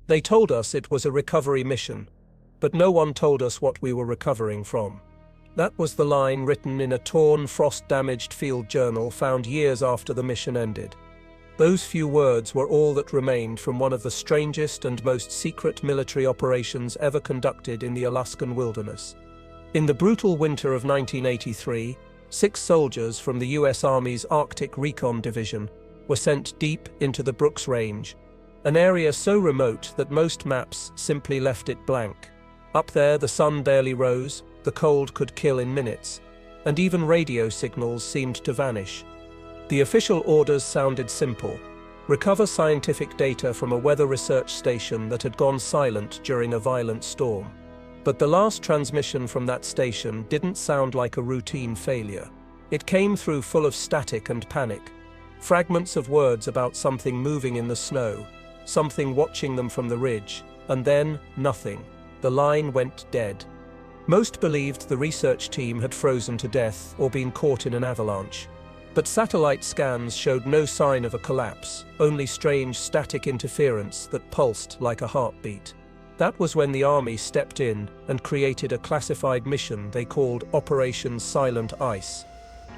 They told us it was a recovery mission, but no one told us what we were recovering from. That was the line written in a torn, frost-damaged field journal found years after the mission ended. Those few words were all that remained from one of the strangest and most secret military operations ever conducted in the Alaskan wilderness. In the brutal winter of 1983, 6 soldiers from the U.S. Army's Arctic Recon Division were sent deep into the Brooks Range, an area so remote that most maps simply left it blank. Up there, the sun barely rose, the cold could kill in minutes, and even radio signals seemed to vanish. The official orders sounded simple: recover scientific data from a weather research station that had gone silent during a violent storm. But the last transmission from that station didn't sound like a routine failure. It came through full of static and panic. Fragments of words about something moving in the snow, something watching them from the ridge, and then nothing. The line went dead. Most believed the research team had frozen to death or been caught in an avalanche. But satellite scans showed no sign of a collapse, only strange static interference that pulsed like a heartbeat. That was when the Army stepped in and created a classified mission they called Operation Silent Ice.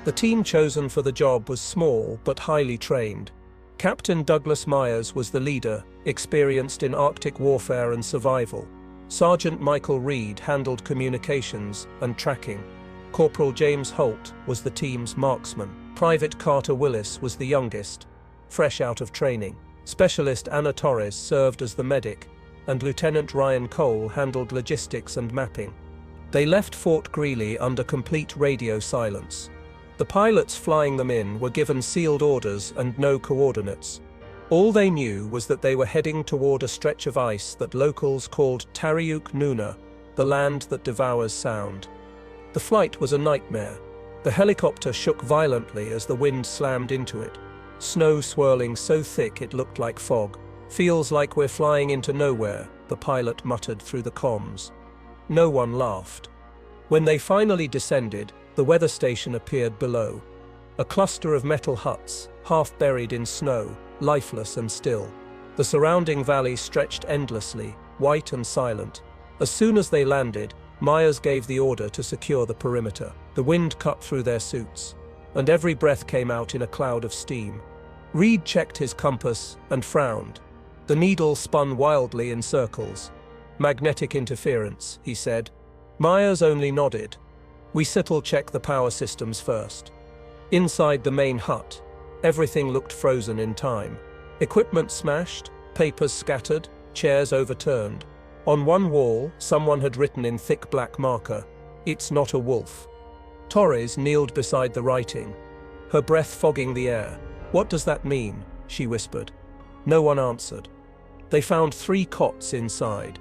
The team chosen for the job was small but highly trained. Captain Douglas Myers was the leader, experienced in Arctic warfare and survival. Sergeant Michael Reed handled communications and tracking. Corporal James Holt was the team's marksman. Private Carter Willis was the youngest, fresh out of training. Specialist Anna Torres served as the medic, and Lieutenant Ryan Cole handled logistics and mapping. They left Fort Greely under complete radio silence. The pilots flying them in were given sealed orders and no coordinates. All they knew was that they were heading toward a stretch of ice that locals called Tariuk Nuna, the land that devours sound. The flight was a nightmare. The helicopter shook violently as the wind slammed into it. Snow swirling so thick it looked like fog. "Feels like we're flying into nowhere," the pilot muttered through the comms. No one laughed. When they finally descended, the weather station appeared below. A cluster of metal huts, half buried in snow, lifeless and still. The surrounding valley stretched endlessly, white and silent. As soon as they landed, Myers gave the order to secure the perimeter. The wind cut through their suits, and every breath came out in a cloud of steam. Reed checked his compass and frowned. The needle spun wildly in circles. "Magnetic interference," he said. Myers only nodded. "We check the power systems first." Inside the main hut, everything looked frozen in time. Equipment smashed, papers scattered, chairs overturned. On one wall, someone had written in thick black marker, "It's not a wolf." Torres kneeled beside the writing, her breath fogging the air. "What does that mean?" she whispered. No one answered. They found 3 cots inside,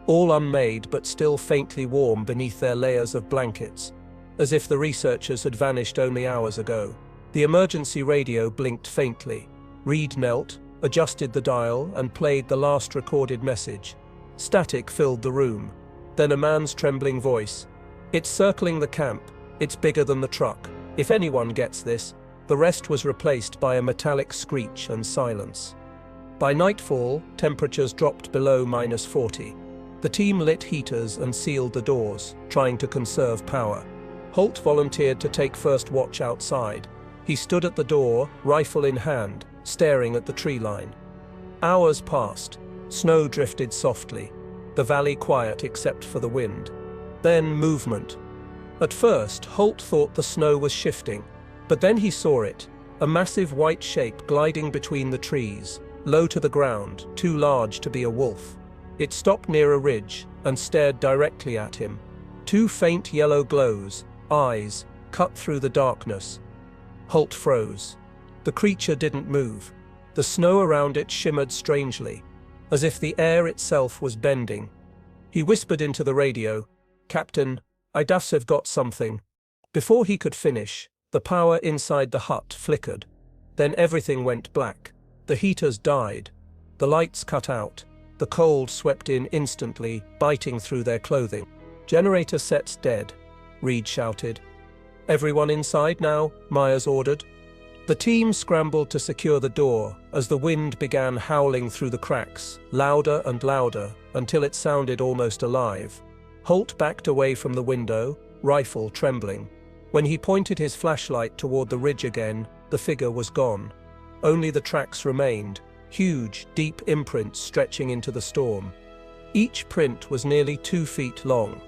all unmade but still faintly warm beneath their layers of blankets, as if the researchers had vanished only hours ago. The emergency radio blinked faintly. Reed knelt, adjusted the dial, and played the last recorded message. Static filled the room. Then a man's trembling voice. "It's circling the camp. It's bigger than the truck. If anyone gets this." The rest was replaced by a metallic screech and silence. By nightfall, temperatures dropped below -40. The team lit heaters and sealed the doors, trying to conserve power. Holt volunteered to take first watch outside. He stood at the door, rifle in hand, staring at the tree line. Hours passed. Snow drifted softly, the valley quiet except for the wind. Then movement. At first, Holt thought the snow was shifting, but then he saw it, a massive white shape gliding between the trees, low to the ground, too large to be a wolf. It stopped near a ridge and stared directly at him. 2 faint yellow glows, eyes, cut through the darkness. Holt froze. The creature didn't move. The snow around it shimmered strangely, as if the air itself was bending. He whispered into the radio, "Captain, I have got something." Before he could finish, the power inside the hut flickered. Then everything went black. The heaters died. The lights cut out. The cold swept in instantly, biting through their clothing. "Generator sets dead," Reed shouted. "Everyone inside now," Myers ordered. The team scrambled to secure the door as the wind began howling through the cracks, louder and louder, until it sounded almost alive. Holt backed away from the window, rifle trembling. When he pointed his flashlight toward the ridge again, the figure was gone. Only the tracks remained, huge, deep imprints stretching into the storm. Each print was nearly 2 feet long.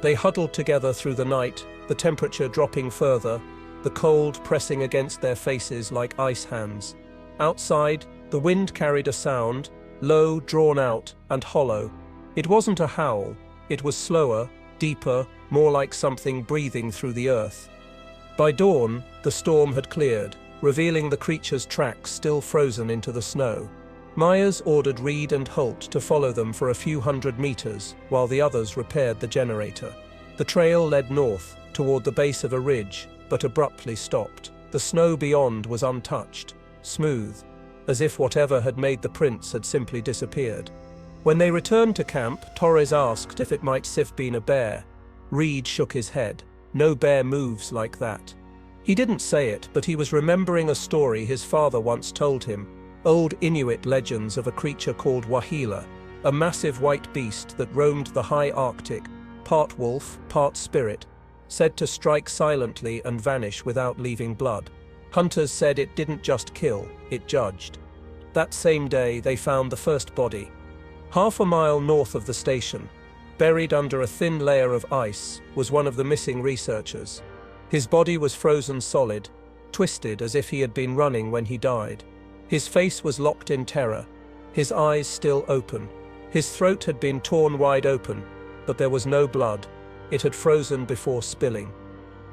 They huddled together through the night, the temperature dropping further, the cold pressing against their faces like ice hands. Outside, the wind carried a sound, low, drawn out, and hollow. It wasn't a howl. It was slower, deeper, more like something breathing through the earth. By dawn, the storm had cleared, revealing the creature's tracks still frozen into the snow. Myers ordered Reed and Holt to follow them for a few hundred meters, while the others repaired the generator. The trail led north, toward the base of a ridge, but abruptly stopped. The snow beyond was untouched, smooth, as if whatever had made the prints had simply disappeared. When they returned to camp, Torres asked if it might have been a bear. Reed shook his head. No bear moves like that. He didn't say it, but he was remembering a story his father once told him, old Inuit legends of a creature called Waheela, a massive white beast that roamed the high Arctic, part wolf, part spirit, said to strike silently and vanish without leaving blood. Hunters said it didn't just kill, it judged. That same day, they found the first body. Half a mile north of the station, buried under a thin layer of ice, was one of the missing researchers. His body was frozen solid, twisted as if he had been running when he died. His face was locked in terror, his eyes still open. His throat had been torn wide open, but there was no blood. It had frozen before spilling.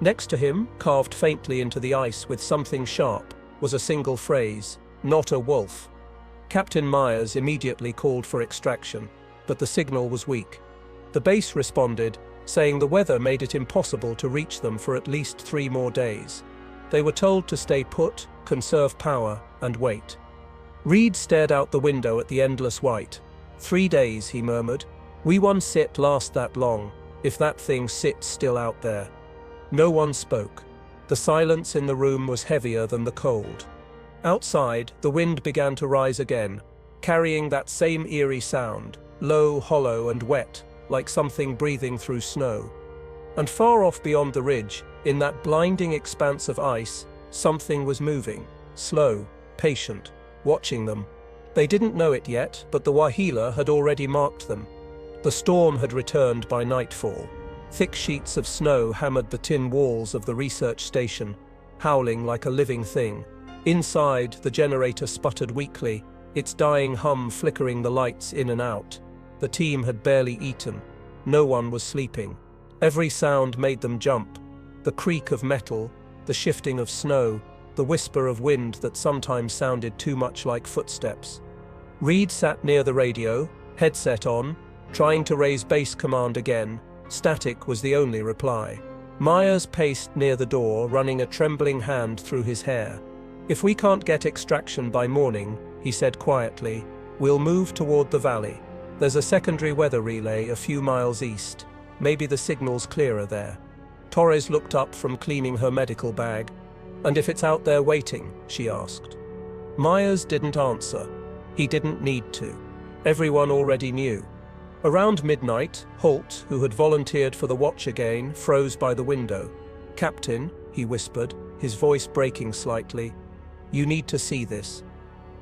Next to him, carved faintly into the ice with something sharp, was a single phrase, "Not a wolf." Captain Myers immediately called for extraction, but the signal was weak. The base responded, saying the weather made it impossible to reach them for at least 3 more days. They were told to stay put, conserve power, and wait. Reed stared out the window at the endless white. 3 days, he murmured. We won't sit last that long, if that thing sits still out there. No one spoke. The silence in the room was heavier than the cold. Outside, the wind began to rise again, carrying that same eerie sound, low, hollow, and wet, like something breathing through snow. And far off beyond the ridge, in that blinding expanse of ice, something was moving, slow, patient, watching them. They didn't know it yet, but the Waheela had already marked them. The storm had returned by nightfall. Thick sheets of snow hammered the tin walls of the research station, howling like a living thing. Inside, the generator sputtered weakly, its dying hum flickering the lights in and out. The team had barely eaten. No one was sleeping. Every sound made them jump. The creak of metal, the shifting of snow, the whisper of wind that sometimes sounded too much like footsteps. Reed sat near the radio, headset on, trying to raise base command again. Static was the only reply. Myers paced near the door, running a trembling hand through his hair. "If we can't get extraction by morning," he said quietly, "we'll move toward the valley. There's a secondary weather relay a few miles east. Maybe the signal's clearer there." Torres looked up from cleaning her medical bag. "And if it's out there waiting?" she asked. Myers didn't answer. He didn't need to. Everyone already knew. Around midnight, Holt, who had volunteered for the watch again, froze by the window. "Captain," he whispered, his voice breaking slightly, "you need to see this."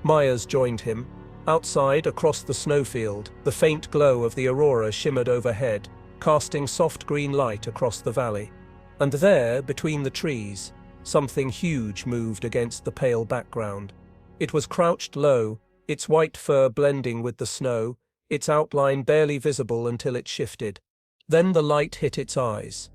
Myers joined him. Outside, across the snowfield, the faint glow of the aurora shimmered overhead, casting soft green light across the valley. And there, between the trees, something huge moved against the pale background. It was crouched low, its white fur blending with the snow, its outline barely visible until it shifted. Then the light hit its eyes.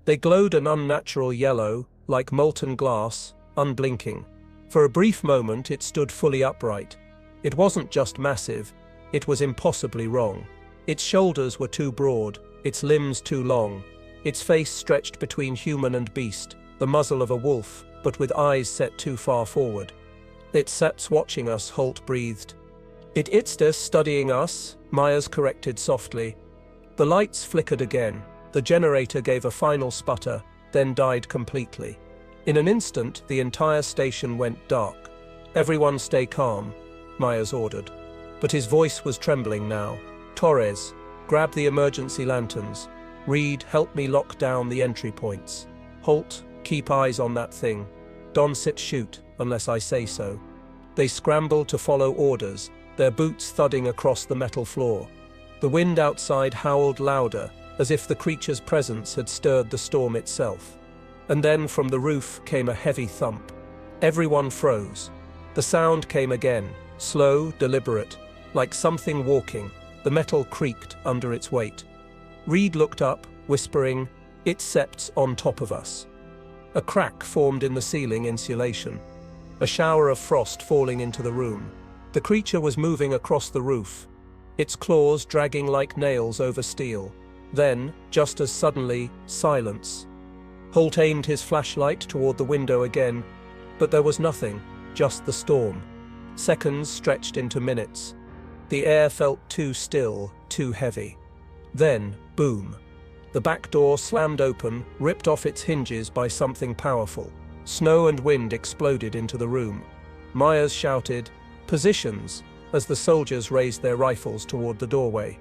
They glowed an unnatural yellow, like molten glass, unblinking. For a brief moment it stood fully upright. It wasn't just massive, it was impossibly wrong. Its shoulders were too broad, its limbs too long, its face stretched between human and beast, the muzzle of a wolf, but with eyes set too far forward. "It sits watching us," Holt breathed. "It's us studying us," Myers corrected softly. The lights flickered again. The generator gave a final sputter, then died completely. In an instant, the entire station went dark. "Everyone stay calm," Myers ordered. But his voice was trembling now. "Torres, grab the emergency lanterns. Reed, help me lock down the entry points. Holt, keep eyes on that thing. Don't shoot, unless I say so." They scrambled to follow orders, their boots thudding across the metal floor. The wind outside howled louder, as if the creature's presence had stirred the storm itself. And then from the roof came a heavy thump. Everyone froze. The sound came again, slow, deliberate, like something walking. The metal creaked under its weight. Reed looked up, whispering, "It sets on top of us." A crack formed in the ceiling insulation, a shower of frost falling into the room. The creature was moving across the roof, its claws dragging like nails over steel. Then, just as suddenly, silence. Holt aimed his flashlight toward the window again, but there was nothing, just the storm. Seconds stretched into minutes. The air felt too still, too heavy. Then, boom. The back door slammed open, ripped off its hinges by something powerful. Snow and wind exploded into the room. Myers shouted, "Positions," as the soldiers raised their rifles toward the doorway.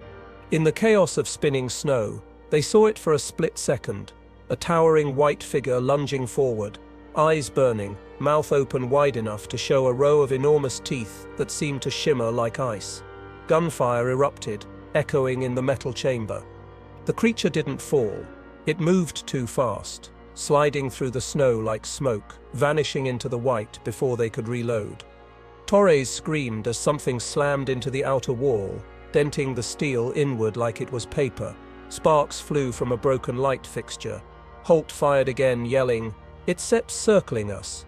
In the chaos of spinning snow, they saw it for a split second, a towering white figure lunging forward, eyes burning, mouth open wide enough to show a row of enormous teeth that seemed to shimmer like ice. Gunfire erupted, echoing in the metal chamber. The creature didn't fall. It moved too fast, sliding through the snow like smoke, vanishing into the white before they could reload. Torres screamed as something slammed into the outer wall, denting the steel inward like it was paper. Sparks flew from a broken light fixture. Holt fired again, yelling, "It SEP's circling us."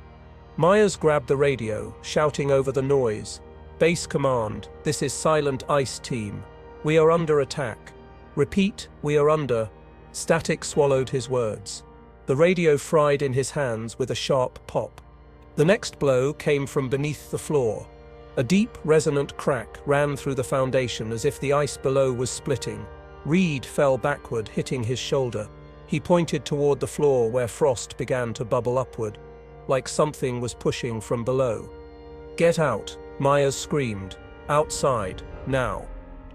Myers grabbed the radio, shouting over the noise, "Base command, this is Silent Ice Team. We are under attack. Repeat, we are under." Static swallowed his words. The radio fried in his hands with a sharp pop. The next blow came from beneath the floor. A deep, resonant crack ran through the foundation as if the ice below was splitting. Reed fell backward, hitting his shoulder. He pointed toward the floor where frost began to bubble upward, like something was pushing from below. "Get out," Myers screamed. "Outside, now."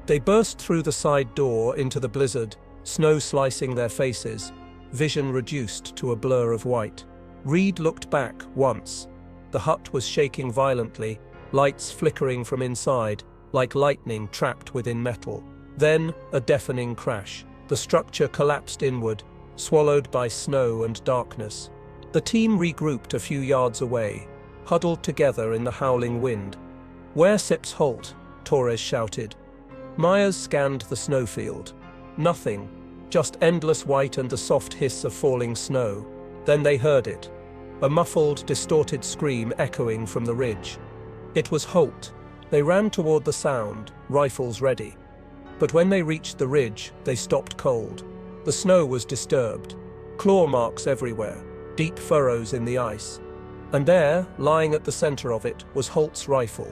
They burst through the side door into the blizzard, snow slicing their faces, vision reduced to a blur of white. Reed looked back once. The hut was shaking violently, lights flickering from inside, like lightning trapped within metal. Then, a deafening crash. The structure collapsed inward, swallowed by snow and darkness. The team regrouped a few yards away, huddled together in the howling wind. "Where SIP's Holt?" Torres shouted. Myers scanned the snowfield. Nothing, just endless white and the soft hiss of falling snow. Then they heard it. A muffled, distorted scream echoing from the ridge. It was Holt. They ran toward the sound, rifles ready. But when they reached the ridge, they stopped cold. The snow was disturbed. Claw marks everywhere, deep furrows in the ice. And there, lying at the center of it, was Holt's rifle.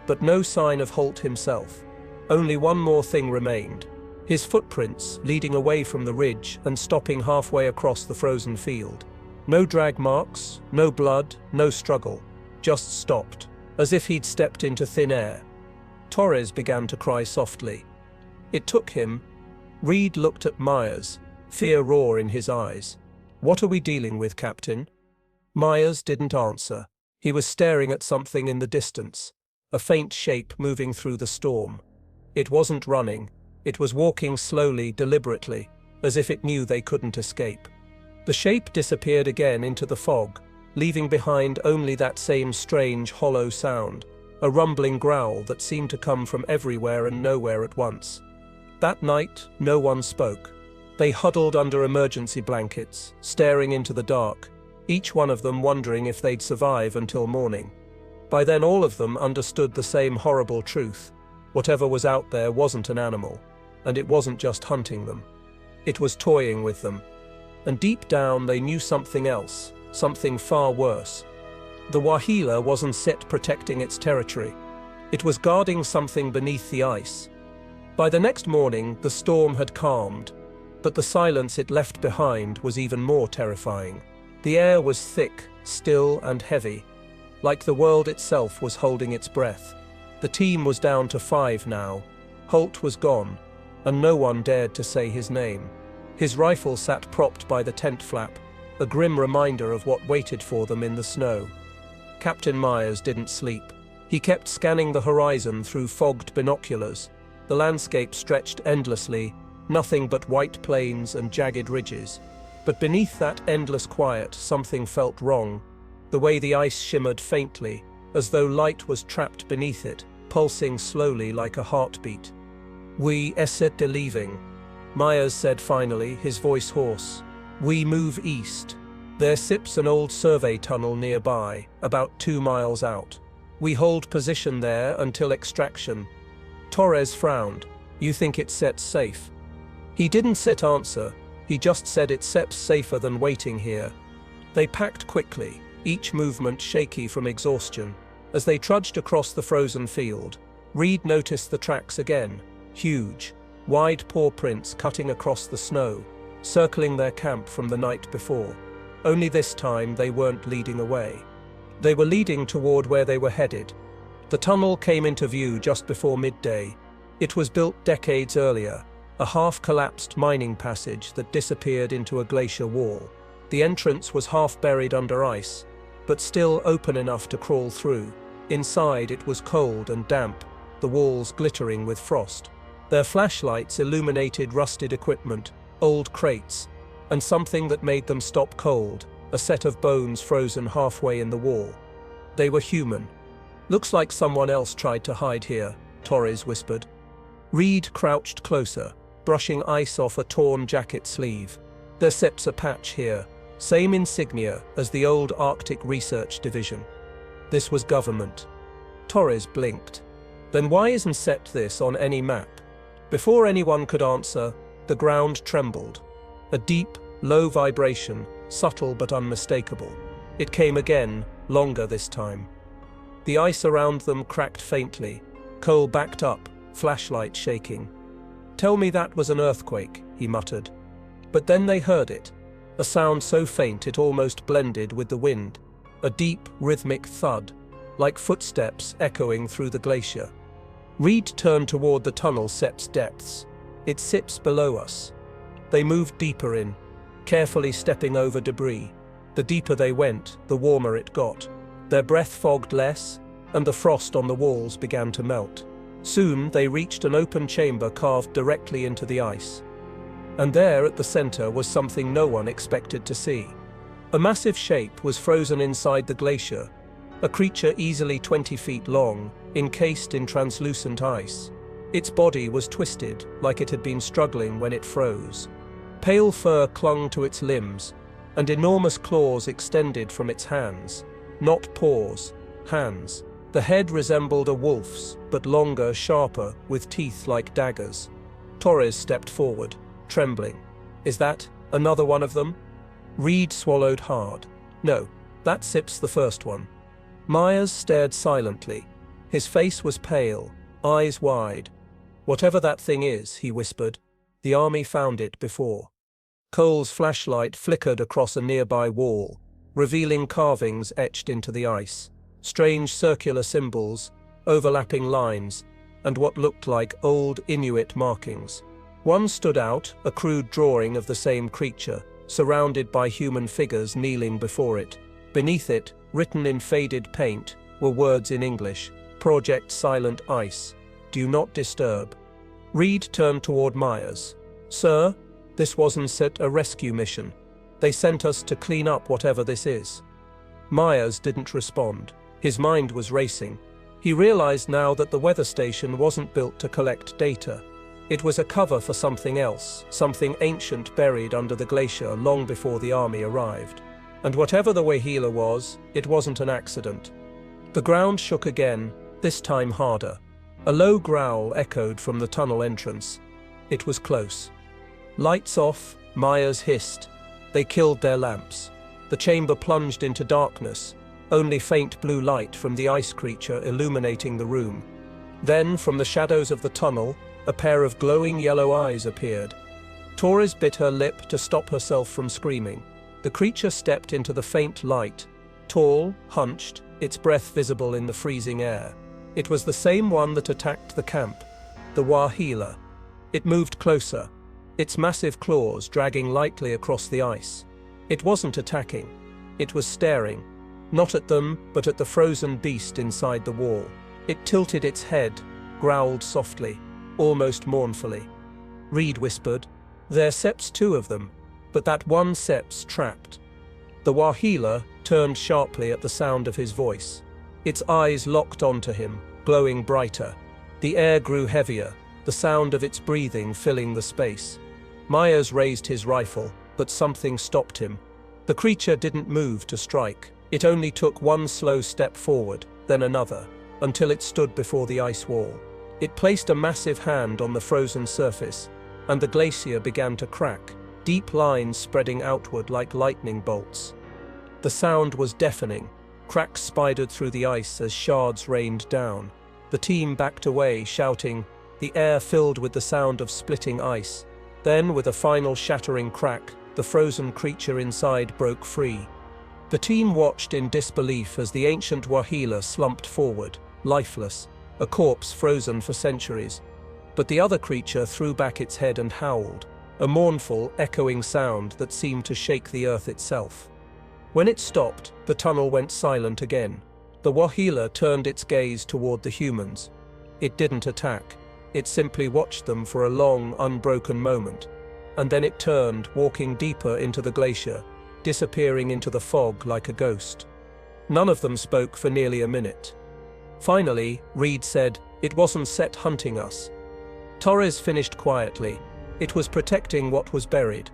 But no sign of Holt himself. Only one more thing remained. His footprints leading away from the ridge and stopping halfway across the frozen field. No drag marks, no blood, no struggle. Just stopped, as if he'd stepped into thin air. Torres began to cry softly. It took him. Reed looked at Myers, fear raw in his eyes. "What are we dealing with, Captain?" Myers didn't answer. He was staring at something in the distance, a faint shape moving through the storm. It wasn't running. It was walking slowly, deliberately, as if it knew they couldn't escape. The shape disappeared again into the fog, leaving behind only that same strange, hollow sound, a rumbling growl that seemed to come from everywhere and nowhere at once. That night, no one spoke. They huddled under emergency blankets, staring into the dark, each one of them wondering if they'd survive until morning. By then all of them understood the same horrible truth. Whatever was out there wasn't an animal, and it wasn't just hunting them. It was toying with them. And deep down they knew something else, something far worse. The Waheela wasn't set protecting its territory. It was guarding something beneath the ice. By the next morning, the storm had calmed, but the silence it left behind was even more terrifying. The air was thick, still and heavy, like the world itself was holding its breath. The team was down to 5 now. Holt was gone, and no one dared to say his name. His rifle sat propped by the tent flap, a grim reminder of what waited for them in the snow. Captain Myers didn't sleep. He kept scanning the horizon through fogged binoculars. The landscape stretched endlessly, nothing but white plains and jagged ridges. But beneath that endless quiet, something felt wrong. The way the ice shimmered faintly, as though light was trapped beneath it, pulsing slowly like a heartbeat. "We essaient de leaving," Myers said finally, his voice hoarse. "We move east. There sips an old survey tunnel nearby, about 2 miles out. We hold position there until extraction." Torres frowned. "You think it sets safe?" He didn't set answer. He just said it seps safer than waiting here. They packed quickly, each movement shaky from exhaustion. As they trudged across the frozen field, Reed noticed the tracks again, huge, wide paw prints cutting across the snow, circling their camp from the night before. Only this time they weren't leading away. They were leading toward where they were headed. The tunnel came into view just before midday. It was built decades earlier, a half-collapsed mining passage that disappeared into a glacier wall. The entrance was half buried under ice, but still open enough to crawl through. Inside it was cold and damp, the walls glittering with frost. Their flashlights illuminated rusted equipment, old crates, and something that made them stop cold, a set of bones frozen halfway in the wall. They were human. "Looks like someone else tried to hide here," Torres whispered. Reed crouched closer, brushing ice off a torn jacket sleeve. "There sips a patch here, same insignia as the old Arctic Research Division." This was government. Torres blinked. "Then why isn't set this on any map?" Before anyone could answer, the ground trembled. A deep, low vibration, subtle but unmistakable. It came again, longer this time. The ice around them cracked faintly. Cole backed up, flashlight shaking. "Tell me that was an earthquake," he muttered. But then they heard it, a sound so faint it almost blended with the wind, a deep, rhythmic thud, like footsteps echoing through the glacier. Reed turned toward the tunnel sep's depths. "It sips below us." They moved deeper in, carefully stepping over debris. The deeper they went, the warmer it got. Their breath fogged less, and the frost on the walls began to melt. Soon they reached an open chamber carved directly into the ice. And there at the center was something no one expected to see. A massive shape was frozen inside the glacier, a creature easily 20 feet long, encased in translucent ice. Its body was twisted, like it had been struggling when it froze. Pale fur clung to its limbs, and enormous claws extended from its hands. Not paws, hands. The head resembled a wolf's, but longer, sharper, with teeth like daggers. Torres stepped forward, trembling. "Is that another one of them?" Reed swallowed hard. "No, that sips the first one." Myers stared silently. His face was pale, eyes wide. "Whatever that thing is," he whispered, "the army found it before." Cole's flashlight flickered across a nearby wall, revealing carvings etched into the ice. Strange circular symbols, overlapping lines, and what looked like old Inuit markings. One stood out, a crude drawing of the same creature, surrounded by human figures kneeling before it. Beneath it, written in faded paint, were words in English: "Project Silent Ice. Do not disturb." Reed turned toward Myers. "Sir, this wasn't a rescue mission. They sent us to clean up whatever this is." Myers didn't respond. His mind was racing. He realized now that the weather station wasn't built to collect data. It was a cover for something else, something ancient buried under the glacier long before the army arrived. And whatever the Waheela was, it wasn't an accident. The ground shook again, this time harder. A low growl echoed from the tunnel entrance. It was close. "Lights off," Myers hissed. They killed their lamps. The chamber plunged into darkness, only faint blue light from the ice creature illuminating the room. Then, from the shadows of the tunnel, a pair of glowing yellow eyes appeared. Torres bit her lip to stop herself from screaming. The creature stepped into the faint light, tall, hunched, its breath visible in the freezing air. It was the same one that attacked the camp, the Waheela. It moved closer, its massive claws dragging lightly across the ice. It wasn't attacking. It was staring, not at them, but at the frozen beast inside the wall. It tilted its head, growled softly, almost mournfully. Reed whispered, "There seps two of them, but that one seps trapped." The Waheela turned sharply at the sound of his voice. Its eyes locked onto him, glowing brighter. The air grew heavier, the sound of its breathing filling the space. Myers raised his rifle, but something stopped him. The creature didn't move to strike. It only took one slow step forward, then another, until it stood before the ice wall. It placed a massive hand on the frozen surface, and the glacier began to crack, deep lines spreading outward like lightning bolts. The sound was deafening. Cracks spidered through the ice as shards rained down. The team backed away, shouting, the air filled with the sound of splitting ice. Then, with a final shattering crack, the frozen creature inside broke free. The team watched in disbelief as the ancient Waheela slumped forward, lifeless, a corpse frozen for centuries. But the other creature threw back its head and howled, a mournful, echoing sound that seemed to shake the earth itself. When it stopped, the tunnel went silent again. The Waheela turned its gaze toward the humans. It didn't attack. It simply watched them for a long, unbroken moment. And then it turned, walking deeper into the glacier, disappearing into the fog like a ghost. None of them spoke for nearly a minute. Finally, Reed said, "It wasn't set hunting us." Torres finished quietly. It was protecting what was buried.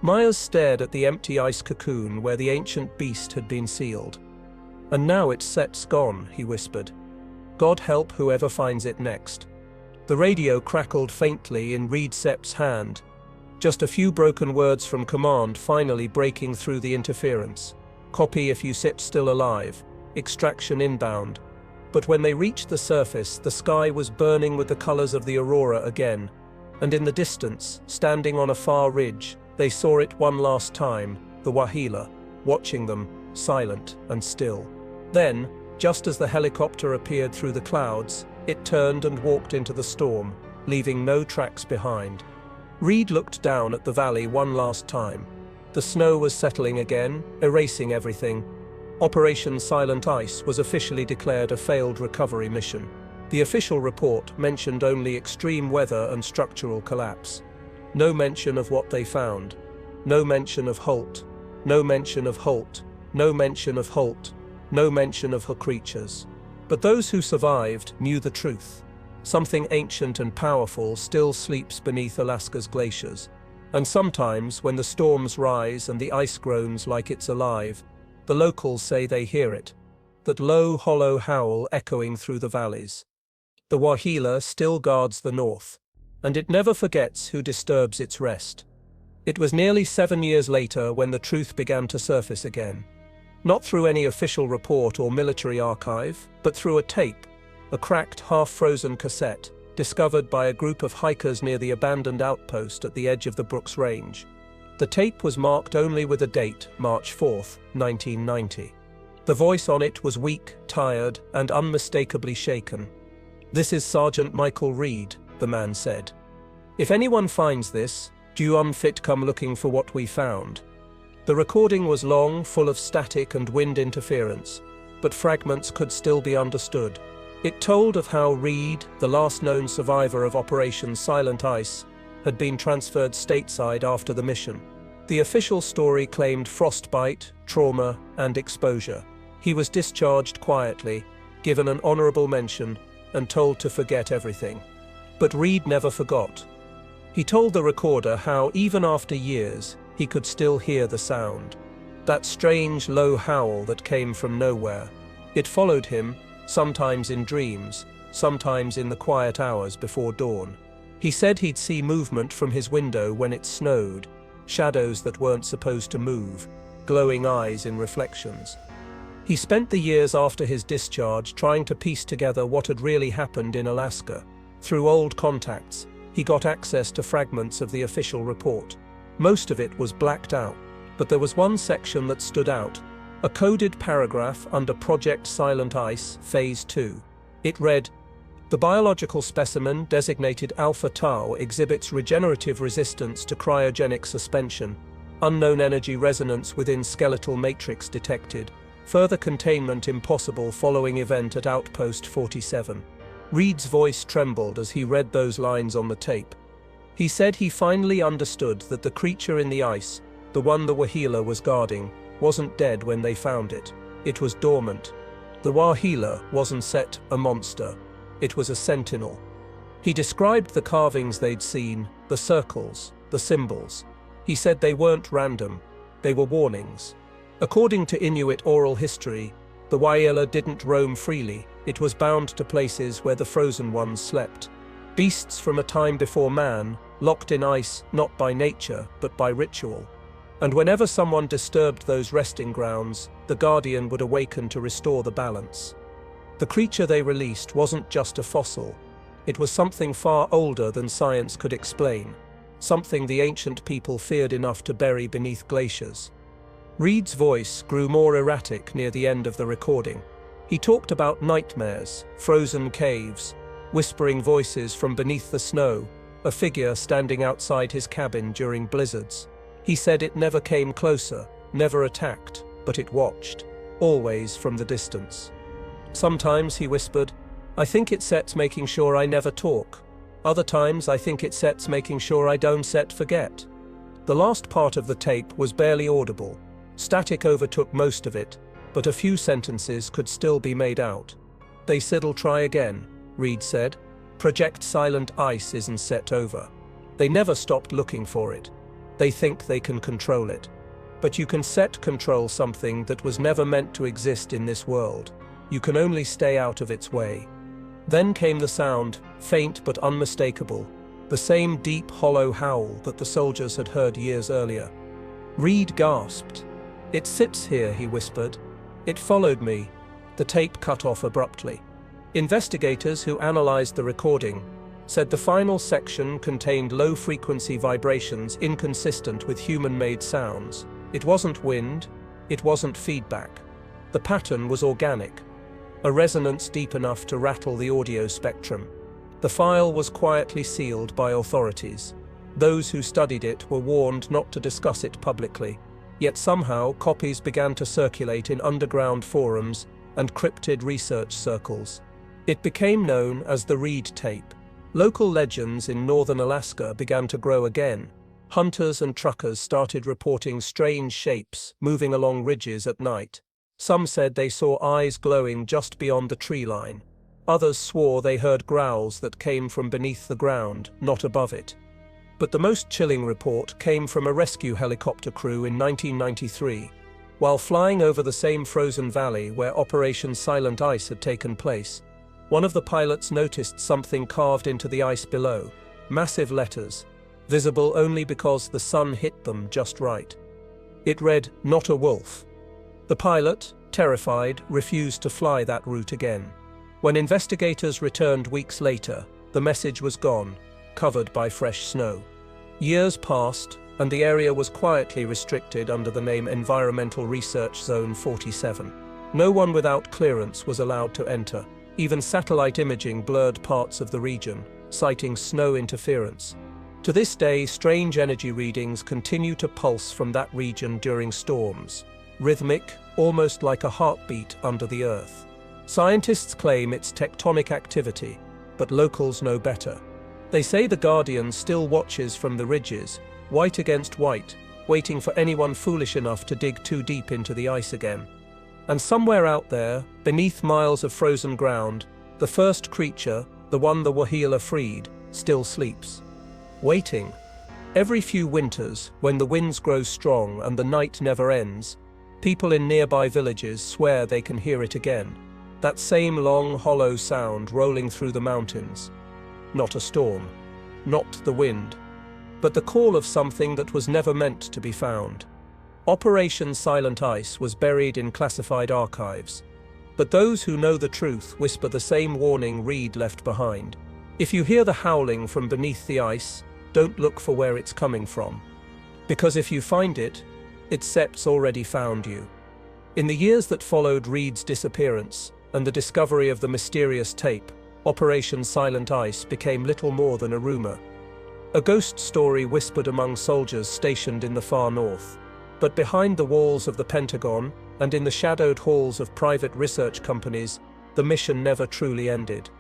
Myers stared at the empty ice cocoon where the ancient beast had been sealed. "And now its set's gone," he whispered. "God help whoever finds it next." The radio crackled faintly in Reed Sepp's hand, just a few broken words from command finally breaking through the interference. "Copy if you sit still alive. Extraction inbound." But when they reached the surface, the sky was burning with the colors of the aurora again, and in the distance, standing on a far ridge, they saw it one last time, the Waheela, watching them, silent and still. Then, just as the helicopter appeared through the clouds, it turned and walked into the storm, leaving no tracks behind. Reed looked down at the valley one last time. The snow was settling again, erasing everything. Operation Silent Ice was officially declared a failed recovery mission. The official report mentioned only extreme weather and structural collapse. No mention of what they found. No mention of Holt. No mention of Holt. No mention of Holt. No mention of her creatures. But those who survived knew the truth. Something ancient and powerful still sleeps beneath Alaska's glaciers. And sometimes, when the storms rise and the ice groans like it's alive, the locals say they hear it, that low, hollow howl echoing through the valleys. The Waheela still guards the north, and it never forgets who disturbs its rest. It was nearly 7 years later when the truth began to surface again. Not through any official report or military archive, but through a tape, a cracked, half-frozen cassette, discovered by a group of hikers near the abandoned outpost at the edge of the Brooks Range. The tape was marked only with a date, March 4th, 1990. The voice on it was weak, tired, and unmistakably shaken. "This is Sergeant Michael Reed," the man said. "If anyone finds this, do you unfit come looking for what we found." The recording was long, full of static and wind interference, but fragments could still be understood. It told of how Reed, the last known survivor of Operation Silent Ice, had been transferred stateside after the mission. The official story claimed frostbite, trauma, and exposure. He was discharged quietly, given an honorable mention, and told to forget everything. But Reed never forgot. He told the recorder how, even after years, he could still hear the sound. That strange, low howl that came from nowhere. It followed him, sometimes in dreams, sometimes in the quiet hours before dawn. He said he'd see movement from his window when it snowed, shadows that weren't supposed to move, glowing eyes in reflections. He spent the years after his discharge trying to piece together what had really happened in Alaska. Through old contacts, he got access to fragments of the official report. Most of it was blacked out, But there was one section that stood out, a coded paragraph under Project Silent Ice, Phase 2. It read, "The biological specimen designated Alpha Tau exhibits regenerative resistance to cryogenic suspension. Unknown energy resonance within skeletal matrix detected. Further containment impossible following event at Outpost 47. Reed's voice trembled as he read those lines on the tape. He said he finally understood that the creature in the ice, the one the Waheela was guarding, wasn't dead when they found it. It was dormant. The Waheela wasn't set a monster. It was a sentinel. He described the carvings they'd seen, the circles, the symbols. He said they weren't random. They were warnings. According to Inuit oral history, the Waheela didn't roam freely. It was bound to places where the frozen ones slept. Beasts from a time before man, locked in ice not by nature, but by ritual. And whenever someone disturbed those resting grounds, the Guardian would awaken to restore the balance. The creature they released wasn't just a fossil. It was something far older than science could explain. Something the ancient people feared enough to bury beneath glaciers. Reed's voice grew more erratic near the end of the recording. He talked about nightmares, frozen caves, whispering voices from beneath the snow, a figure standing outside his cabin during blizzards. He said it never came closer, never attacked, but it watched, always from the distance. Sometimes, he whispered, I think it sets making sure I never talk. Other times I think it sets making sure I don't forget. The last part of the tape was barely audible. Static overtook most of it, but a few sentences could still be made out. They said'll try again, Reed said. Project Silent Ice isn't set over. They never stopped looking for it. They think they can control it. But you can control something that was never meant to exist in this world. You can only stay out of its way. Then came the sound, faint but unmistakable, the same deep, hollow howl that the soldiers had heard years earlier. Reed gasped. It sits here, he whispered. It followed me. The tape cut off abruptly. Investigators who analyzed the recording said the final section contained low-frequency vibrations inconsistent with human-made sounds. It wasn't wind, it wasn't feedback. The pattern was organic, a resonance deep enough to rattle the audio spectrum. The file was quietly sealed by authorities. Those who studied it were warned not to discuss it publicly. Yet somehow copies began to circulate in underground forums and cryptid research circles. It became known as the Reed tape. Local legends in northern Alaska began to grow again. Hunters and truckers started reporting strange shapes moving along ridges at night. Some said they saw eyes glowing just beyond the tree line. Others swore they heard growls that came from beneath the ground, not above it. But the most chilling report came from a rescue helicopter crew in 1993. While flying over the same frozen valley where Operation Silent Ice had taken place, one of the pilots noticed something carved into the ice below. Massive letters, visible only because the sun hit them just right. It read, "Not a wolf." The pilot, terrified, refused to fly that route again. When investigators returned weeks later, the message was gone, covered by fresh snow. Years passed, and the area was quietly restricted under the name Environmental Research Zone 47. No one without clearance was allowed to enter. Even satellite imaging blurred parts of the region, citing snow interference. To this day, strange energy readings continue to pulse from that region during storms. Rhythmic, almost like a heartbeat under the earth. Scientists claim it's tectonic activity, but locals know better. They say the Guardian still watches from the ridges, white against white, waiting for anyone foolish enough to dig too deep into the ice again. And somewhere out there, beneath miles of frozen ground, the first creature, the one the Waheela freed, still sleeps. Waiting. Every few winters, when the winds grow strong and the night never ends, people in nearby villages swear they can hear it again. That same long, hollow sound rolling through the mountains. Not a storm. Not the wind. But the call of something that was never meant to be found. Operation Silent Ice was buried in classified archives. But those who know the truth whisper the same warning Reed left behind. If you hear the howling from beneath the ice, don't look for where it's coming from. Because if you find it, its septs already found you. In the years that followed Reed's disappearance and the discovery of the mysterious tape, Operation Silent Ice became little more than a rumor. A ghost story whispered among soldiers stationed in the far north. But behind the walls of the Pentagon and in the shadowed halls of private research companies, the mission never truly ended.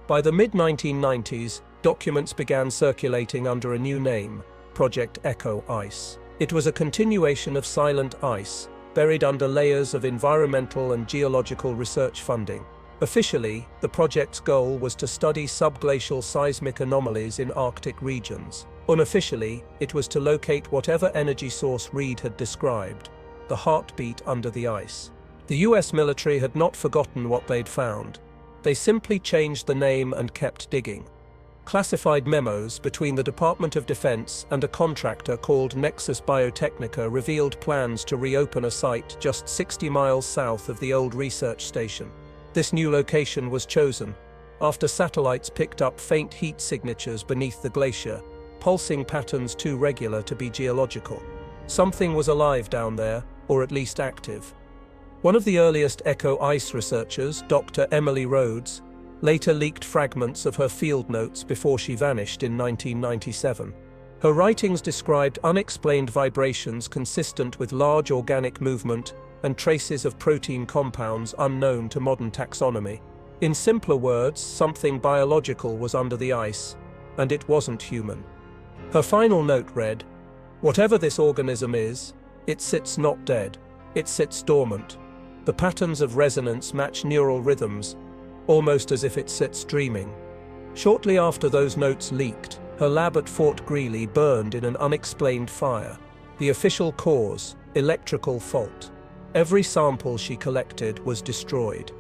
By the mid-1990s, documents began circulating under a new name, Project Echo Ice. It was a continuation of Silent Ice, buried under layers of environmental and geological research funding. Officially, the project's goal was to study subglacial seismic anomalies in Arctic regions. Unofficially, it was to locate whatever energy source Reed had described, the heartbeat under the ice. The US military had not forgotten what they'd found. They simply changed the name and kept digging. Classified memos between the Department of Defense and a contractor called Nexus Biotechnica revealed plans to reopen a site just 60 miles south of the old research station. This new location was chosen after satellites picked up faint heat signatures beneath the glacier, pulsing patterns too regular to be geological. Something was alive down there, or at least active. One of the earliest Echo Ice researchers, Dr. Emily Rhodes, later leaked fragments of her field notes before she vanished in 1997. Her writings described unexplained vibrations consistent with large organic movement and traces of protein compounds unknown to modern taxonomy. In simpler words, something biological was under the ice, and it wasn't human. Her final note read, "Whatever this organism is, it sits not dead, it sits dormant. The patterns of resonance match neural rhythms, almost as if it sits dreaming." Shortly after those notes leaked, her lab at Fort Greely burned in an unexplained fire. The official cause, electrical fault. Every sample she collected was destroyed.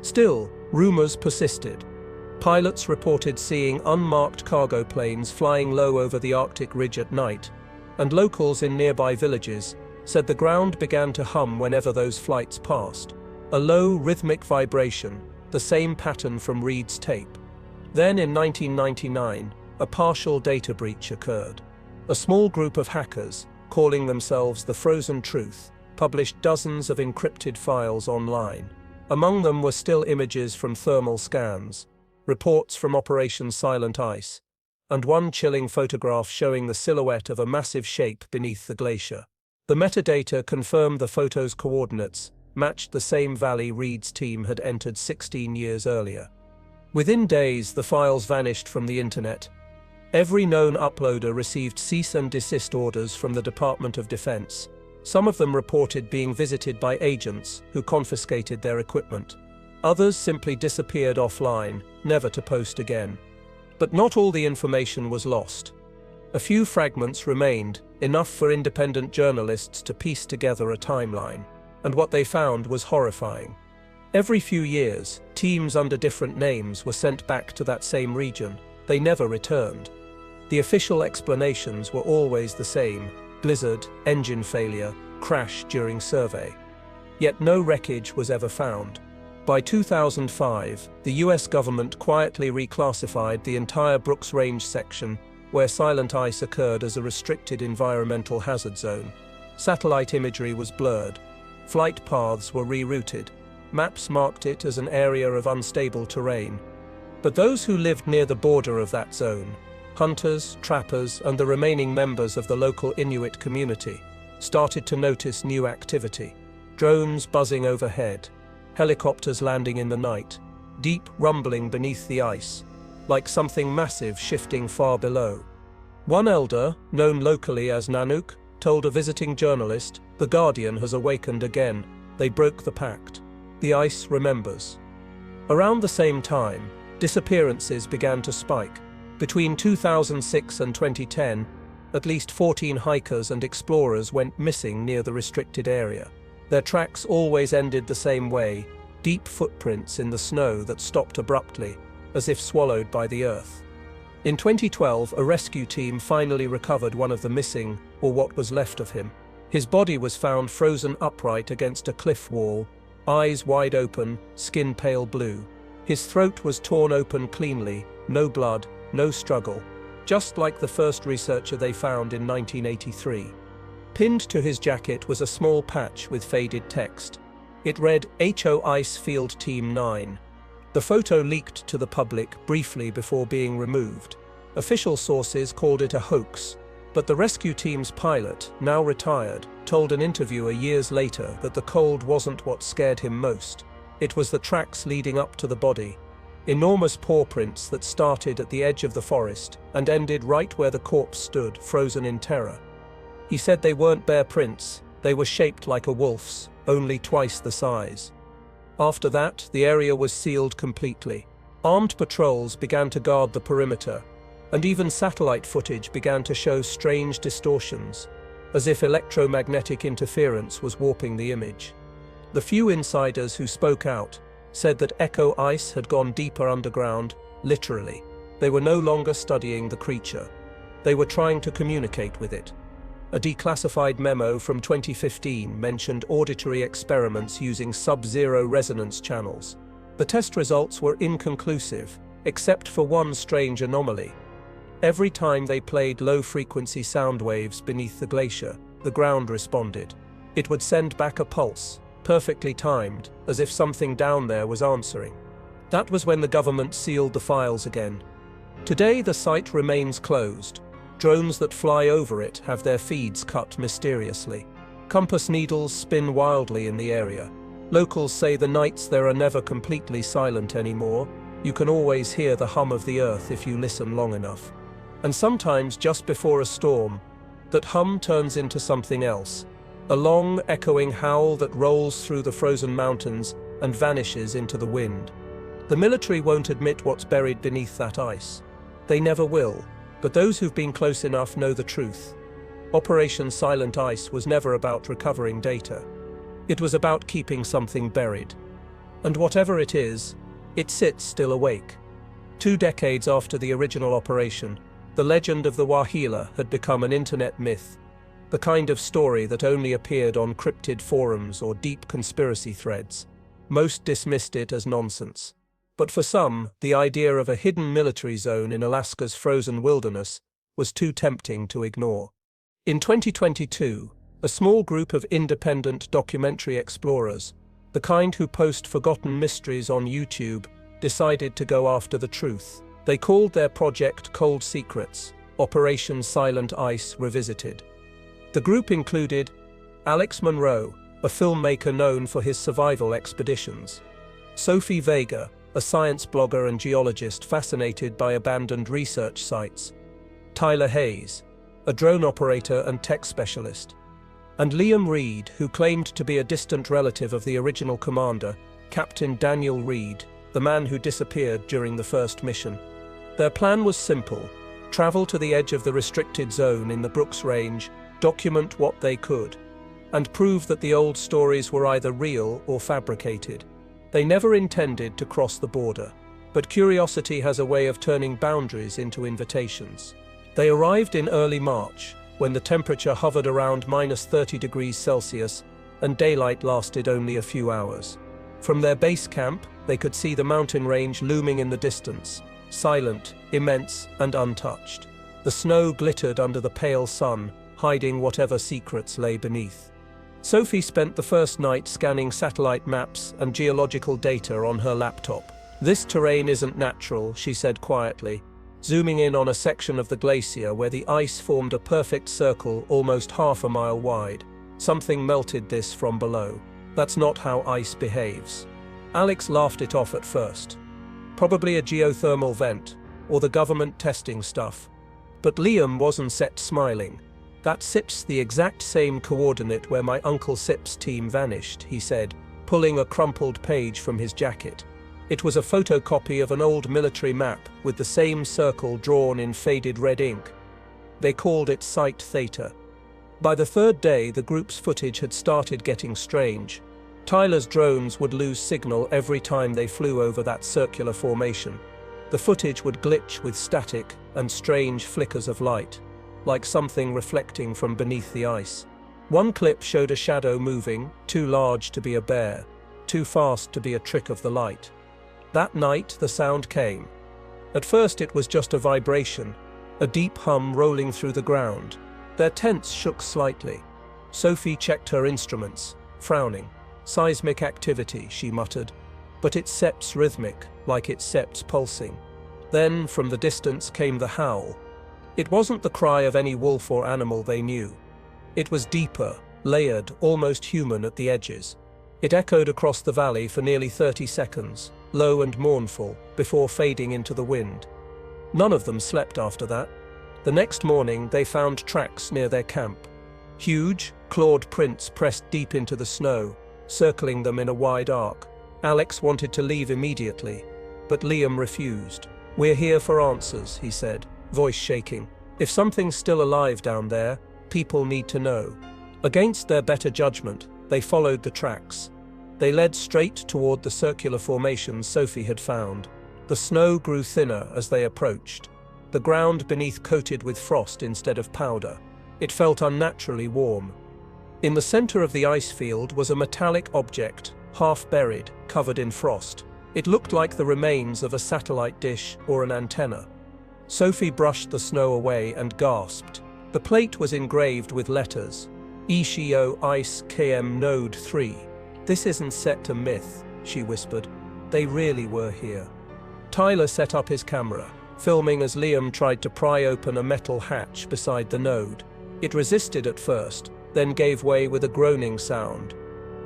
Still, rumors persisted. Pilots reported seeing unmarked cargo planes flying low over the Arctic ridge at night, and locals in nearby villages said the ground began to hum whenever those flights passed. A low, rhythmic vibration, the same pattern from Reed's tape. Then in 1999, a partial data breach occurred. A small group of hackers, calling themselves the Frozen Truth, published dozens of encrypted files online. Among them were still images from thermal scans, reports from Operation Silent Ice, and one chilling photograph showing the silhouette of a massive shape beneath the glacier. The metadata confirmed the photo's coordinates matched the same valley Reed's team had entered 16 years earlier. Within days, the files vanished from the internet. Every known uploader received cease and desist orders from the Department of Defense. Some of them reported being visited by agents who confiscated their equipment. Others simply disappeared offline, never to post again. But not all the information was lost. A few fragments remained, enough for independent journalists to piece together a timeline. And what they found was horrifying. Every few years, teams under different names were sent back to that same region. They never returned. The official explanations were always the same: blizzard, engine failure, crash during survey. Yet no wreckage was ever found. By 2005, the US government quietly reclassified the entire Brooks Range section, where Silent Ice occurred, as a restricted environmental hazard zone. Satellite imagery was blurred. Flight paths were rerouted. Maps marked it as an area of unstable terrain. But those who lived near the border of that zone, hunters, trappers, and the remaining members of the local Inuit community, started to notice new activity. Drones buzzing overhead, helicopters landing in the night, deep rumbling beneath the ice, like something massive shifting far below. One elder, known locally as Nanook, told a visiting journalist, "The Guardian has awakened again. They broke the pact. The ice remembers." Around the same time, disappearances began to spike. Between 2006 and 2010, at least 14 hikers and explorers went missing near the restricted area. Their tracks always ended the same way, deep footprints in the snow that stopped abruptly, as if swallowed by the earth. In 2012, a rescue team finally recovered one of the missing, or what was left of him. His body was found frozen upright against a cliff wall, eyes wide open, skin pale blue. His throat was torn open cleanly, no blood, no struggle, just like the first researcher they found in 1983. Pinned to his jacket was a small patch with faded text. It read HO Ice Field Team 9. The photo leaked to the public briefly before being removed. Official sources called it a hoax, but the rescue team's pilot, now retired, told an interviewer years later that the cold wasn't what scared him most. It was the tracks leading up to the body. Enormous paw prints that started at the edge of the forest and ended right where the corpse stood, frozen in terror. He said they weren't bare prints, they were shaped like a wolf's, only twice the size. After that, the area was sealed completely. Armed patrols began to guard the perimeter, and even satellite footage began to show strange distortions, as if electromagnetic interference was warping the image. The few insiders who spoke out said that Echo Ice had gone deeper underground, literally. They were no longer studying the creature. They were trying to communicate with it. A declassified memo from 2015 mentioned auditory experiments using sub-zero resonance channels. The test results were inconclusive, except for one strange anomaly. Every time they played low-frequency sound waves beneath the glacier, the ground responded. It would send back a pulse, perfectly timed, as if something down there was answering. That was when the government sealed the files again. Today the site remains closed. Drones that fly over it have their feeds cut mysteriously. Compass needles spin wildly in the area. Locals say the nights there are never completely silent anymore. You can always hear the hum of the earth if you listen long enough. And sometimes just before a storm, that hum turns into something else. A long, echoing howl that rolls through the frozen mountains and vanishes into the wind. The military won't admit what's buried beneath that ice. They never will, but those who've been close enough know the truth. Operation Silent Ice was never about recovering data. It was about keeping something buried. And whatever it is, it sits still awake. 2 decades after the original operation, the legend of the Waheela had become an internet myth. The kind of story that only appeared on cryptid forums or deep conspiracy threads. Most dismissed it as nonsense. But for some, the idea of a hidden military zone in Alaska's frozen wilderness was too tempting to ignore. In 2022, a small group of independent documentary explorers, the kind who post forgotten mysteries on YouTube, decided to go after the truth. They called their project Cold Secrets, Operation Silent Ice Revisited. The group included Alex Monroe, a filmmaker known for his survival expeditions; Sophie Vega, a science blogger and geologist fascinated by abandoned research sites; Tyler Hayes, a drone operator and tech specialist; and Liam Reed, who claimed to be a distant relative of the original commander, Captain Daniel Reed, the man who disappeared during the first mission. Their plan was simple: travel to the edge of the restricted zone in the Brooks Range, document what they could, and prove that the old stories were either real or fabricated. They never intended to cross the border, but curiosity has a way of turning boundaries into invitations. They arrived in early March, when the temperature hovered around -30 degrees Celsius and daylight lasted only a few hours. From their base camp, they could see the mountain range looming in the distance, silent, immense, and untouched. The snow glittered under the pale sun, hiding whatever secrets lay beneath. Sophie spent the first night scanning satellite maps and geological data on her laptop. "This terrain isn't natural," she said quietly, zooming in on a section of the glacier where the ice formed a perfect circle almost half a mile wide. "Something melted this from below. That's not how ice behaves." Alex laughed it off at first. Probably a geothermal vent, or the government testing stuff. But Liam wasn't set smiling. "That Sip's the exact same coordinate where my Uncle Sip's team vanished," he said, pulling a crumpled page from his jacket. It was a photocopy of an old military map with the same circle drawn in faded red ink. They called it Site Theta. By the third day, the group's footage had started getting strange. Tyler's drones would lose signal every time they flew over that circular formation. The footage would glitch with static and strange flickers of light, like something reflecting from beneath the ice. One clip showed a shadow moving, too large to be a bear, too fast to be a trick of the light. That night, the sound came. At first it was just a vibration, a deep hum rolling through the ground. Their tents shook slightly. Sophie checked her instruments, frowning. Seismic activity, she muttered. But its septs rhythmic, like its septs pulsing. Then, from the distance, came the howl. It wasn't the cry of any wolf or animal they knew. It was deeper, layered, almost human at the edges. It echoed across the valley for nearly 30 seconds, low and mournful, before fading into the wind. None of them slept after that. The next morning, they found tracks near their camp. Huge, clawed prints pressed deep into the snow, circling them in a wide arc. Alex wanted to leave immediately, but Liam refused. "We're here for answers," he said, voice shaking. "If something's still alive down there, people need to know." Against their better judgment, they followed the tracks. They led straight toward the circular formation Sophie had found. The snow grew thinner as they approached, the ground beneath coated with frost instead of powder. It felt unnaturally warm. In the center of the ice field was a metallic object, half buried, covered in frost. It looked like the remains of a satellite dish or an antenna. Sophie brushed the snow away and gasped. The plate was engraved with letters. Ishio Ice KM Node 3. "This isn't set to myth," she whispered. "They really were here." Tyler set up his camera, filming as Liam tried to pry open a metal hatch beside the node. It resisted at first, then gave way with a groaning sound.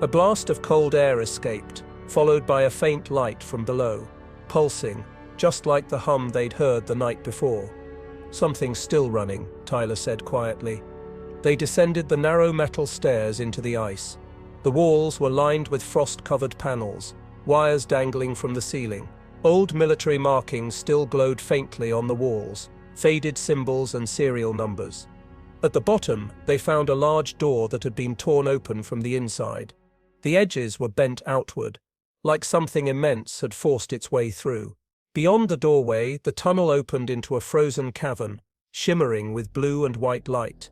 A blast of cold air escaped, followed by a faint light from below, pulsing, just like the hum they'd heard the night before. "Something's still running," Tyler said quietly. They descended the narrow metal stairs into the ice. The walls were lined with frost-covered panels, wires dangling from the ceiling. Old military markings still glowed faintly on the walls, faded symbols and serial numbers. At the bottom, they found a large door that had been torn open from the inside. The edges were bent outward, like something immense had forced its way through. Beyond the doorway, the tunnel opened into a frozen cavern, shimmering with blue and white light.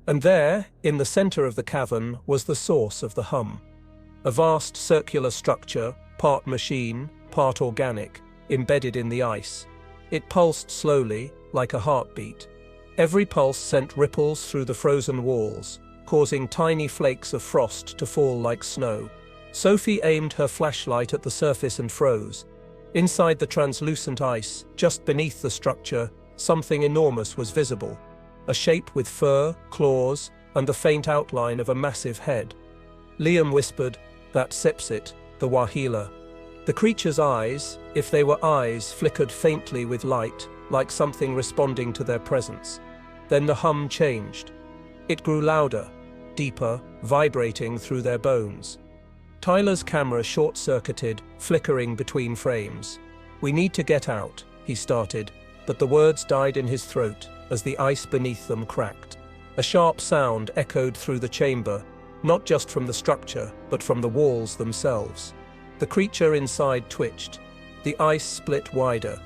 And there, in the center of the cavern, was the source of the hum. A vast circular structure, part machine, part organic, embedded in the ice. It pulsed slowly, like a heartbeat. Every pulse sent ripples through the frozen walls, causing tiny flakes of frost to fall like snow. Sophie aimed her flashlight at the surface and froze. Inside the translucent ice, just beneath the structure, something enormous was visible. A shape with fur, claws, and the faint outline of a massive head. Liam whispered, "That Sepsit, the Waheela." The creature's eyes, if they were eyes, flickered faintly with light, like something responding to their presence. Then the hum changed. It grew louder, deeper, vibrating through their bones. Tyler's camera short-circuited, flickering between frames. "We need to get out," he started, but the words died in his throat as the ice beneath them cracked. A sharp sound echoed through the chamber, not just from the structure, but from the walls themselves. The creature inside twitched. The ice split wider.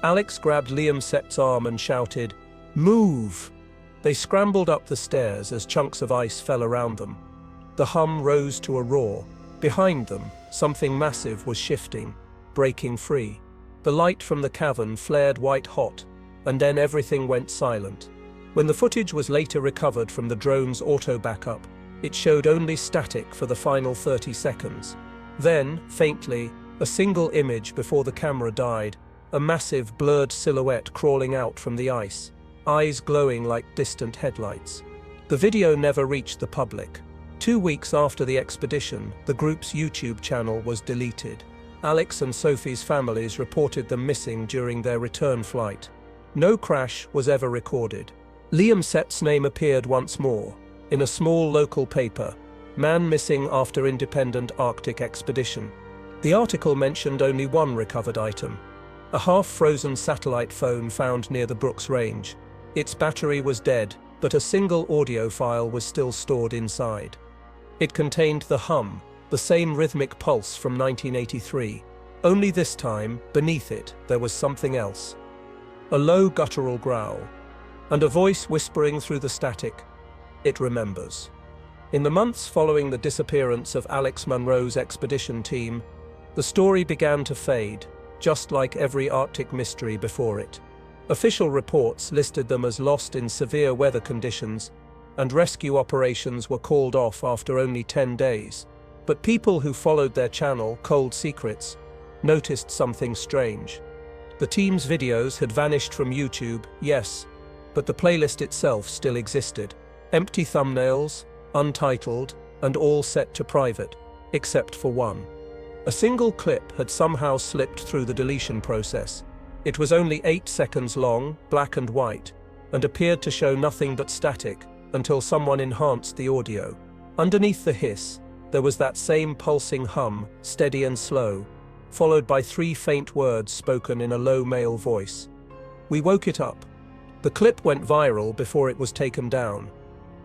Alex grabbed Liam Sept's arm and shouted, "Move!" They scrambled up the stairs as chunks of ice fell around them. The hum rose to a roar. Behind them, something massive was shifting, breaking free. The light from the cavern flared white-hot, and then everything went silent. When the footage was later recovered from the drone's auto-backup, it showed only static for the final 30 seconds. Then, faintly, a single image before the camera died, a massive blurred silhouette crawling out from the ice, eyes glowing like distant headlights. The video never reached the public. 2 weeks after the expedition, the group's YouTube channel was deleted. Alex and Sophie's families reported them missing during their return flight. No crash was ever recorded. Liam Sept's name appeared once more, in a small local paper, "Man Missing After Independent Arctic Expedition." The article mentioned only one recovered item, a half-frozen satellite phone found near the Brooks Range. Its battery was dead, but a single audio file was still stored inside. It contained the hum, the same rhythmic pulse from 1983. Only this time, beneath it, there was something else. A low guttural growl, and a voice whispering through the static, "It remembers." In the months following the disappearance of Alex Munro's expedition team, the story began to fade, just like every Arctic mystery before it. Official reports listed them as lost in severe weather conditions, and rescue operations were called off after only 10 days. But people who followed their channel, Cold Secrets, noticed something strange. The team's videos had vanished from YouTube, yes, but the playlist itself still existed. Empty thumbnails, untitled, and all set to private, except for one. A single clip had somehow slipped through the deletion process. It was only 8 seconds long, black and white, and appeared to show nothing but static, until someone enhanced the audio. Underneath the hiss, there was that same pulsing hum, steady and slow, followed by 3 faint words spoken in a low male voice. We woke it up. The clip went viral before it was taken down,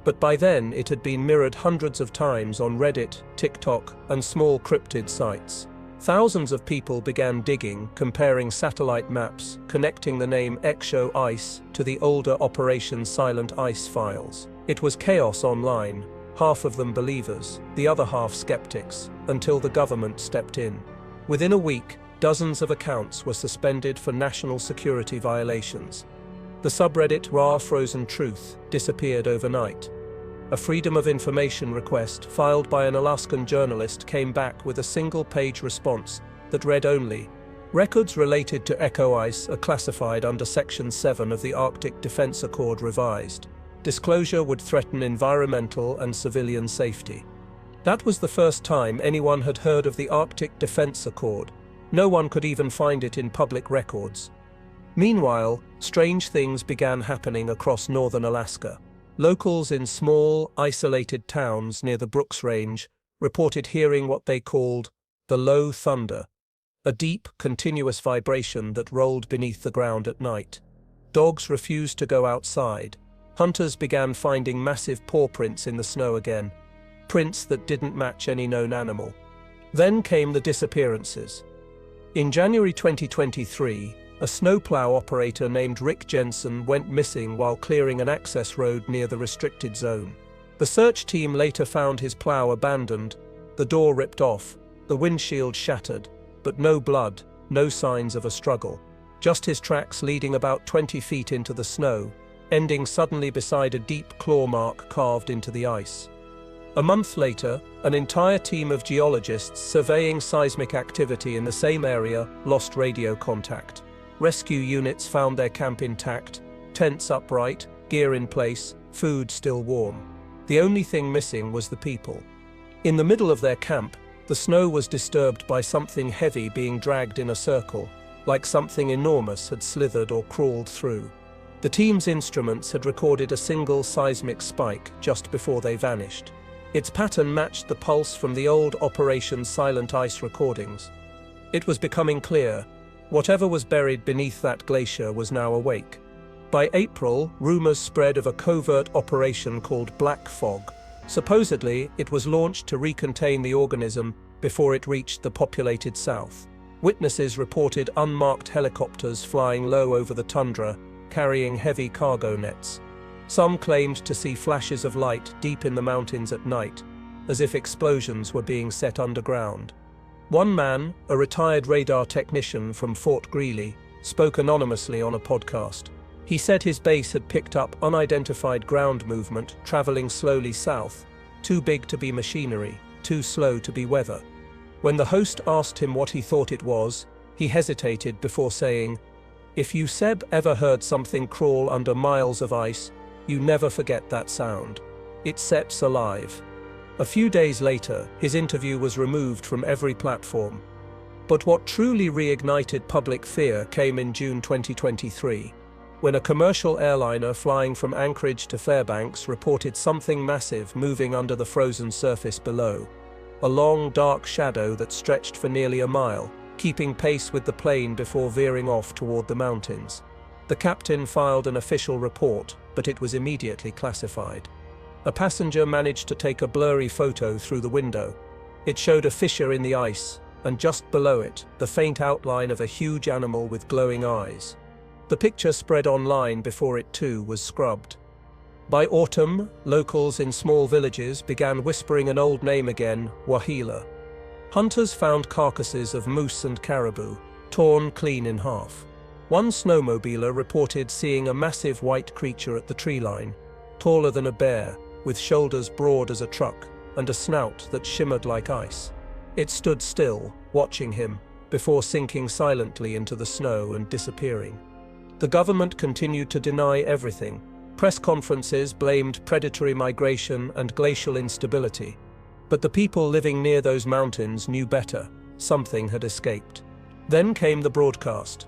but by then it had been mirrored hundreds of times on Reddit, TikTok, and small cryptid sites. Thousands of people began digging, comparing satellite maps, connecting the name Exo Ice to the older Operation Silent Ice files. It was chaos online, half of them believers, the other half skeptics, until the government stepped in. Within a week, dozens of accounts were suspended for national security violations. The subreddit Raw Frozen Truth disappeared overnight. A Freedom of Information request filed by an Alaskan journalist came back with a single-page response that read only, "Records related to Echo Ice are classified under Section 7 of the Arctic Defense Accord revised. Disclosure would threaten environmental and civilian safety." That was the first time anyone had heard of the Arctic Defense Accord. No one could even find it in public records. Meanwhile, strange things began happening across northern Alaska. Locals in small, isolated towns near the Brooks Range reported hearing what they called the low thunder, a deep, continuous vibration that rolled beneath the ground at night. Dogs refused to go outside. Hunters began finding massive paw prints in the snow again, prints that didn't match any known animal. Then came the disappearances. In January 2023, a snowplow operator named Rick Jensen went missing while clearing an access road near the restricted zone. The search team later found his plow abandoned, the door ripped off, the windshield shattered, but no blood, no signs of a struggle. Just his tracks leading about 20 feet into the snow, ending suddenly beside a deep claw mark carved into the ice. A month later, an entire team of geologists surveying seismic activity in the same area lost radio contact. Rescue units found their camp intact, tents upright, gear in place, food still warm. The only thing missing was the people. In the middle of their camp, the snow was disturbed by something heavy being dragged in a circle, like something enormous had slithered or crawled through. The team's instruments had recorded a single seismic spike just before they vanished. Its pattern matched the pulse from the old Operation Silent Ice recordings. It was becoming clear. Whatever was buried beneath that glacier was now awake. By April, rumors spread of a covert operation called Black Fog. Supposedly, it was launched to recontain the organism before it reached the populated south. Witnesses reported unmarked helicopters flying low over the tundra, carrying heavy cargo nets. Some claimed to see flashes of light deep in the mountains at night, as if explosions were being set underground. One man, a retired radar technician from Fort Greely, spoke anonymously on a podcast. He said his base had picked up unidentified ground movement traveling slowly south, too big to be machinery, too slow to be weather. When the host asked him what he thought it was, he hesitated before saying, "If you Seb ever heard something crawl under miles of ice, you never forget that sound. It sets alive." A few days later, his interview was removed from every platform. But what truly reignited public fear came in June 2023, when a commercial airliner flying from Anchorage to Fairbanks reported something massive moving under the frozen surface below. A long, dark shadow that stretched for nearly a mile, keeping pace with the plane before veering off toward the mountains. The captain filed an official report, but it was immediately classified. A passenger managed to take a blurry photo through the window. It showed a fissure in the ice, and just below it, the faint outline of a huge animal with glowing eyes. The picture spread online before it too was scrubbed. By autumn, locals in small villages began whispering an old name again, Waheela. Hunters found carcasses of moose and caribou, torn clean in half. One snowmobiler reported seeing a massive white creature at the tree line, taller than a bear, with shoulders broad as a truck and a snout that shimmered like ice. It stood still, watching him, before sinking silently into the snow and disappearing. The government continued to deny everything. Press conferences blamed predatory migration and glacial instability. But the people living near those mountains knew better. Something had escaped. Then came the broadcast.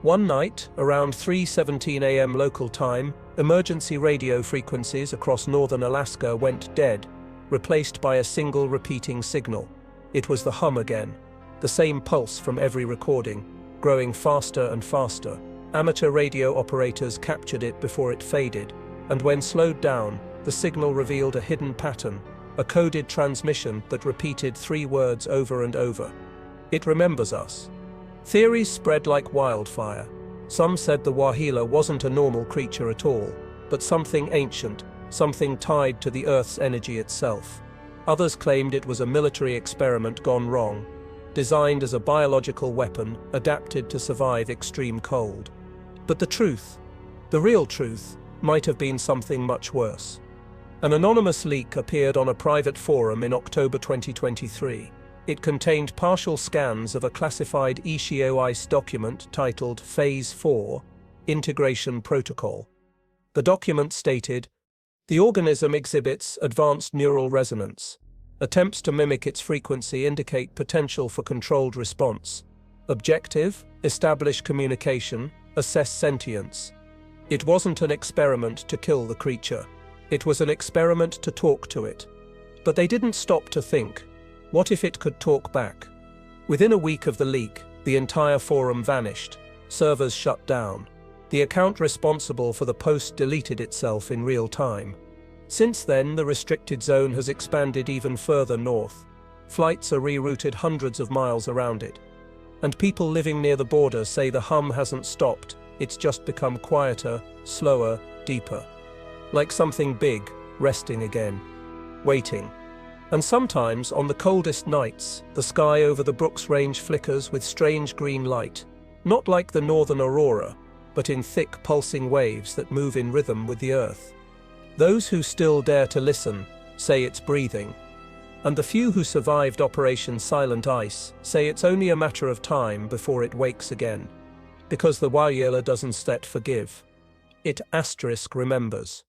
One night, around 3:17 a.m. local time, emergency radio frequencies across northern Alaska went dead, replaced by a single repeating signal. It was the hum again, the same pulse from every recording, growing faster and faster. Amateur radio operators captured it before it faded, and when slowed down, the signal revealed a hidden pattern, a coded transmission that repeated 3 words over and over. "It remembers us." Theories spread like wildfire. Some said the Waheela wasn't a normal creature at all, but something ancient, something tied to the Earth's energy itself. Others claimed it was a military experiment gone wrong, designed as a biological weapon adapted to survive extreme cold. But the truth, the real truth, might have been something much worse. An anonymous leak appeared on a private forum in October 2023. It contained partial scans of a classified ice document titled Phase 4, Integration Protocol. The document stated, "The organism exhibits advanced neural resonance. Attempts to mimic its frequency indicate potential for controlled response. Objective, establish communication, assess sentience." It wasn't an experiment to kill the creature. It was an experiment to talk to it. But they didn't stop to think. What if it could talk back? Within a week of the leak, the entire forum vanished. Servers shut down. The account responsible for the post deleted itself in real time. Since then, the restricted zone has expanded even further north. Flights are rerouted hundreds of miles around it. And people living near the border say the hum hasn't stopped, it's just become quieter, slower, deeper. Like something big, resting again. Waiting. And sometimes, on the coldest nights, the sky over the Brooks Range flickers with strange green light. Not like the northern aurora, but in thick, pulsing waves that move in rhythm with the earth. Those who still dare to listen say it's breathing. And the few who survived Operation Silent Ice say it's only a matter of time before it wakes again. Because the Waheela doesn't forgive. It *remembers.